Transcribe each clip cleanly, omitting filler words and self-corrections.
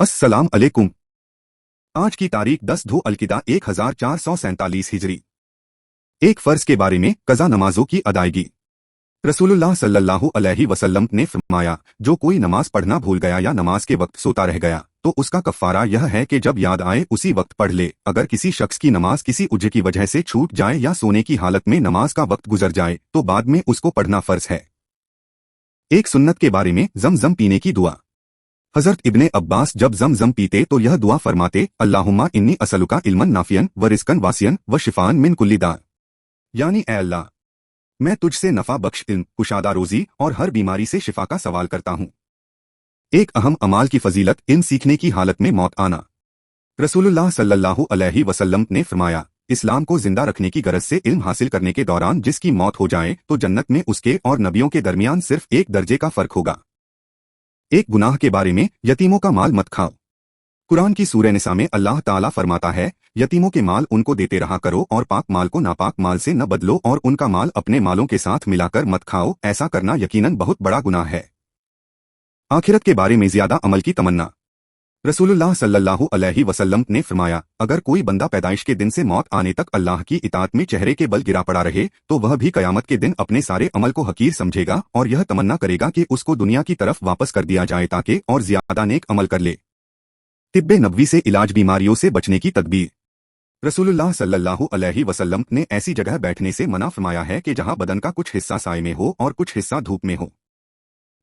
अस्सलाम अलैकुम। आज की तारीख 10 धु अलकिदा 1447 हिजरी। एक फर्ज के बारे में कज़ा नमाजों की अदायगी। रसूलुल्लाह सल्लल्लाहु अलैहि वसल्लम ने फरमाया, जो कोई नमाज पढ़ना भूल गया या नमाज के वक्त सोता रह गया तो उसका कफ़ारा यह है कि जब याद आए उसी वक्त पढ़ ले। अगर किसी शख्स की नमाज किसी उज्र की वजह से छूट जाए या सोने की हालत में नमाज का वक्त गुजर जाए तो बाद में उसको पढ़ना फर्ज है। एक सुन्नत के बारे में ज़मज़म पीने की दुआ। हजरत इब्ने अब्बास जब ज़मज़म पीते तो यह दुआ फरमाते, अल्लाहुम्मा इन्नी असलुका इल्मन नाफियन व रिज़्क़न वासियन व शिफान मिन कुल्ली दा, यानी ए अल्लाह, मैं तुझसे नफा बख्श इल्म, कुशादा रोजी और हर बीमारी से शिफा का सवाल करता हूँ। एक अहम अमाल की फजीलत, इल्म सीखने की हालत में मौत आना। रसूलुल्लाह सल्लल्लाहु अलैहि वसल्लम ने फरमाया, इस्लाम को जिंदा रखने की गरज से इल्म हासिल करने के दौरान जिसकी मौत हो जाए तो जन्नत में उसके और नबियों के दरमियान सिर्फ एक दर्जे का फर्क होगा। एक गुनाह के बारे में, यतीमों का माल मत खाओ। कुरान की सूरह निसा में अल्लाह ताला फरमाता है, यतीमों के माल उनको देते रहा करो और पाक माल को नापाक माल से न बदलो और उनका माल अपने मालों के साथ मिलाकर मत खाओ, ऐसा करना यकीनन बहुत बड़ा गुनाह है। आखिरत के बारे में ज्यादा अमल की तमन्ना। रसूलुल्लाह सल्लल्लाहु अलैहि वसल्लम ने फरमाया, अगर कोई बंदा पैदाइश के दिन से मौत आने तक अल्लाह की इताअत में चेहरे के बल गिरा पड़ा रहे तो वह भी कयामत के दिन अपने सारे अमल को हकीर समझेगा और यह तमन्ना करेगा कि उसको दुनिया की तरफ वापस कर दिया जाए ताकि और ज्यादा नेक अमल कर ले। तिब्बे नबवी से इलाज, बीमारियों से बचने की तदबीर। रसूलुल्लाह सल्लल्लाहु अलैहि वसल्लम ने ऐसी जगह बैठने से मना फरमाया है कि जहां बदन का कुछ हिस्सा साए में हो और कुछ हिस्सा धूप में हो।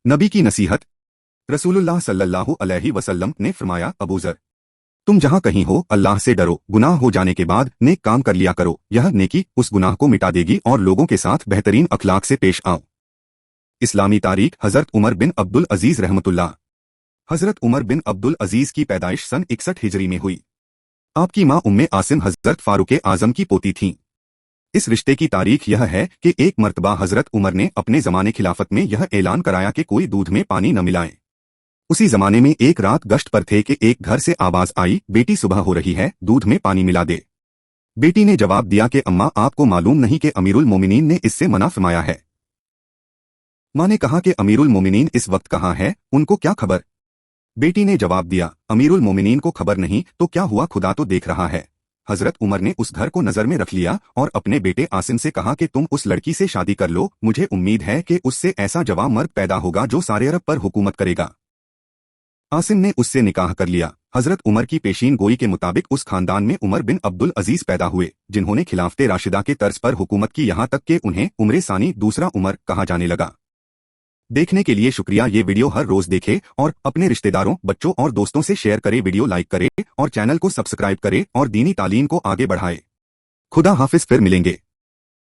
नबी की नसीहत। रसूलुल्लाह सल्लल्लाहु अलैहि वसल्लम ने फरमाया, अबू ज़र, तुम जहां कहीं हो अल्लाह से डरो, गुनाह हो जाने के बाद नेक काम कर लिया करो, यह नेकी उस गुनाह को मिटा देगी और लोगों के साथ बेहतरीन अखलाक से पेश आओ। इस्लामी तारीख। हजरत उमर बिन अब्दुल अजीज रहमतुल्लाह। हजरत उमर बिन अब्दुल अजीज की पैदाइश सन 61 हिजरी में हुई। आपकी मां उम्मे आसिम हजरत फारूक आजम की पोती थीं। इस रिश्ते की तारीख यह है कि एक मर्तबा हजरत उमर ने अपने जमाने खिलाफत में यह ऐलान कराया कि कोई दूध में पानी न मिलाए। उसी जमाने में एक रात गश्त पर थे कि एक घर से आवाज आई, बेटी सुबह हो रही है, दूध में पानी मिला दे। बेटी ने जवाब दिया कि अम्मा, आपको मालूम नहीं कि अमीरुल मोमिनीन ने इससे मना फरमाया है। मां ने कहा कि अमीरुल मोमिनीन इस वक्त कहाँ है, उनको क्या खबर। बेटी ने जवाब दिया, अमीरुल मोमिनीन को खबर नहीं तो क्या हुआ, खुदा तो देख रहा है। हजरत उमर ने उस घर को नजर में रख लिया और अपने बेटे आसिम से कहा कि तुम उस लड़की से शादी कर लो, मुझे उम्मीद है कि उससे ऐसा जवां मर्द पैदा होगा जो सारे अरब पर हुकूमत करेगा। आसिम ने उससे निकाह कर लिया। हजरत उमर की पेशीन गोई के मुताबिक उस खानदान में उमर बिन अब्दुल अजीज पैदा हुए जिन्होंने खिलाफते राशिदा के तर्ज पर हुकूमत की, यहाँ तक कि उन्हें उम्र सानी दूसरा उमर कहा जाने लगा। देखने के लिए शुक्रिया। ये वीडियो हर रोज देखे और अपने रिश्तेदारों, बच्चों और दोस्तों से शेयर करे, वीडियो लाइक करे और चैनल को सब्सक्राइब करे और दीनी तालीम को आगे बढ़ाए। खुदा हाफिज, फिर मिलेंगे।